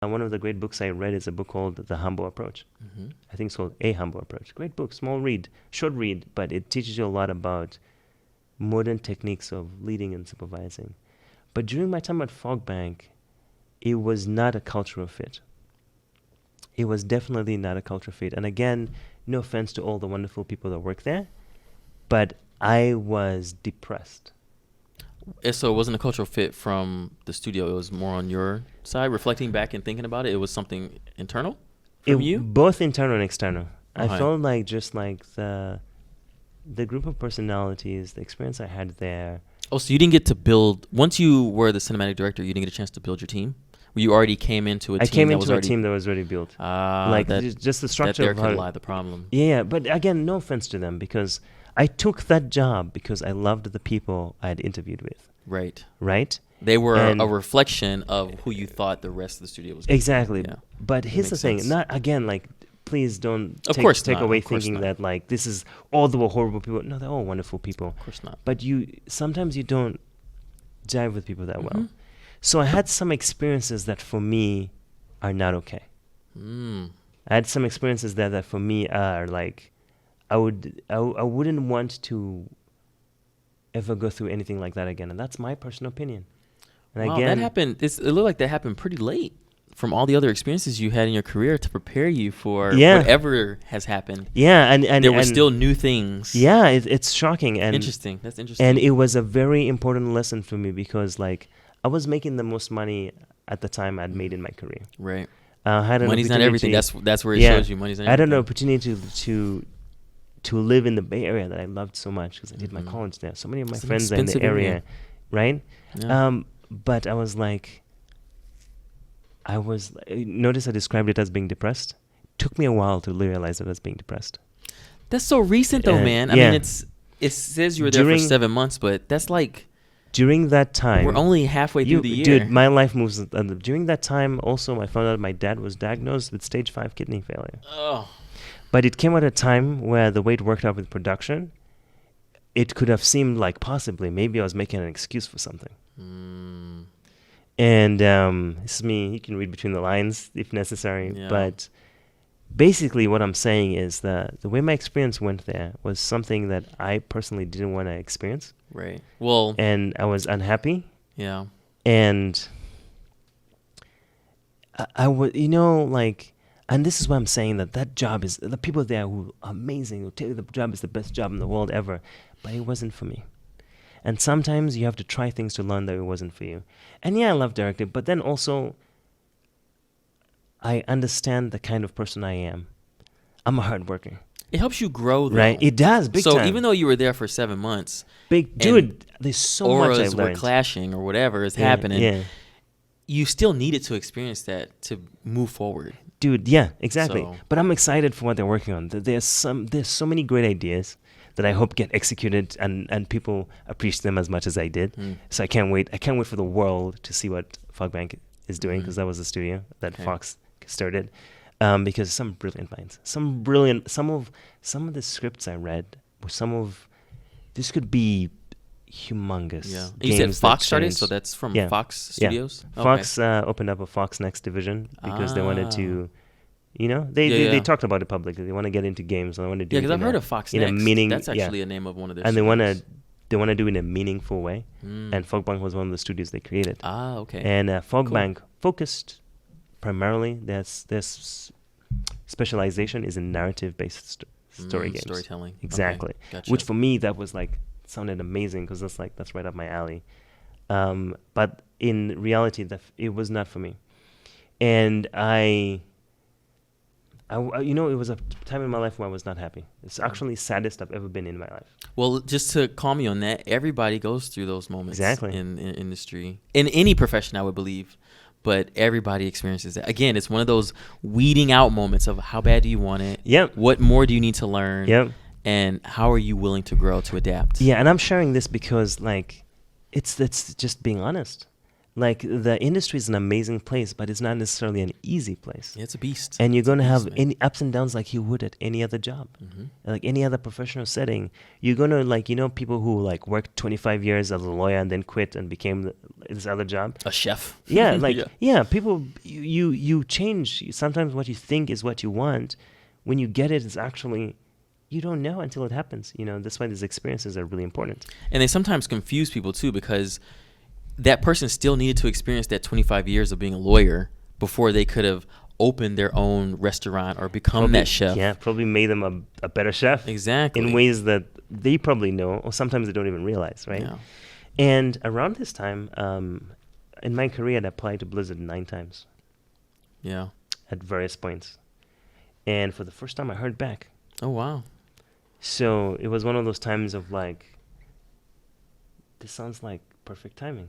One of the great books I read is a book called The Humble Approach. I think it's called A Humble Approach. Great book, small read, short read, but it teaches you a lot about modern techniques of leading and supervising. But during my time at Fogbank, it was not a cultural fit. It was definitely not a cultural fit. And again, no offense to all the wonderful people that work there, but I was depressed. So it wasn't a cultural fit from the studio. It was more on your side. Reflecting back and thinking about it, it was something internal from you? Both internal and external. Uh-huh. I felt like just like the group of personalities, the experience I had there. Oh, so you didn't get to build, once you were the cinematic director, you didn't get a chance to build your team? You already came into a team? I came into a team that was already built. Just the structure that of there could lie the problem. Yeah, but again, no offense to them, because I took that job because I loved the people I had interviewed with. Right? They were a reflection of who you thought the rest of the studio was. Exactly. Yeah. But here's the thing. Sense. Not again, like, please don't take away thinking that like this is all the horrible people. No, they're all wonderful people. Of course not. But sometimes you don't jive with people that well. So I had some experiences that for me are not okay. I had some experiences that for me are like, I wouldn't want to ever go through anything like that again, and that's my personal opinion. And wow, again, that happened. It looked like that happened pretty late from all the other experiences you had in your career to prepare you for whatever has happened. Yeah, and there were still new things. Yeah, it's shocking and interesting. That's interesting. And it was a very important lesson for me because like I was making the most money at the time I'd made in my career. Right. Money's not everything. That's where it shows you money's not everything. I had an opportunity to live in the Bay Area that I loved so much because I did my college there. So many of my friends are in the area, right? Yeah. But I was like, notice I described it as being depressed. It took me a while to realize it as being depressed. That's so recent though, man. I mean, it says you were there for 7 months, but that's like... During that time... We're only halfway through the year. Dude, my life moves... during that time, also, I found out my dad was diagnosed with stage 5 kidney failure. Oh. But it came at a time where the way it worked out with production, it could have seemed like possibly maybe I was making an excuse for something. And this is me. You can read between the lines if necessary. Yeah. But basically what I'm saying is that the way my experience went there was something that I personally didn't want to experience. Right. Well. And I was unhappy. Yeah. And I was, like... And this is why I'm saying that job is, the people there who are amazing, who tell you the job is the best job in the world ever, but it wasn't for me. And sometimes you have to try things to learn that it wasn't for you. And yeah, I love directing, but then also I understand the kind of person I am. I'm a hard worker. It helps you grow, though. Right? It does, big time. So even though you were there for 7 months, dude, there's so much I learned. Auras were clashing or whatever is happening. You still needed to experience that to move forward. Dude, yeah, exactly. But I'm excited for what they're working on. There's so many great ideas that I hope get executed and people appreciate them as much as I did. So I can't wait. I can't wait for the world to see what Fogbank is doing because that was the studio that Fox started. Because some brilliant minds, some of the scripts I read were this could be humongous. Yeah. You said Fox started, so that's from Fox Studios? Yeah. Fox opened up a Fox Next division because they wanted to, they talked about it publicly. They want to get into games. They want to do because I've heard of Fox Next. That's actually a name of one of their and studios. they want to do it in a meaningful way. And Fogbank was one of the studios they created. Ah, okay. And Fogbank focused primarily, their specialization is in narrative-based story games. Storytelling. Exactly. Okay. Gotcha. Which for me, that was sounded amazing because that's right up my alley. But in reality, it was not for me. And I it was a time in my life where I was not happy. It's actually the saddest I've ever been in my life. Well, just to calm you on that, everybody goes through those moments in industry. In any profession, I would believe. But everybody experiences that. Again, it's one of those weeding out moments of how bad do you want it? Yep. What more do you need to learn? Yep. And how are you willing to grow, to adapt? Yeah, and I'm sharing this because, it's just being honest. Like, the industry is an amazing place, but it's not necessarily an easy place. Yeah, it's a beast. And you're going to have man. any ups and downs like you would at any other job. Mm-hmm. Like any other professional setting. You're going to, like, people who, like, worked 25 years as a lawyer and then quit and became this other job. A chef. Yeah, like, people, you change. Sometimes what you think is what you want. When you get it, it's actually... You don't know until it happens. That's why these experiences are really important. And they sometimes confuse people, too, because... that person still needed to experience that 25 years of being a lawyer before they could have opened their own restaurant or become that chef. Yeah, probably made them a better chef. Exactly. In ways that they probably know, or sometimes they don't even realize, right? Yeah. And around this time, in my career, I'd applied to Blizzard 9 times. Yeah. At various points. And for the first time, I heard back. Oh, wow. So it was one of those times of, like, this sounds like perfect timing.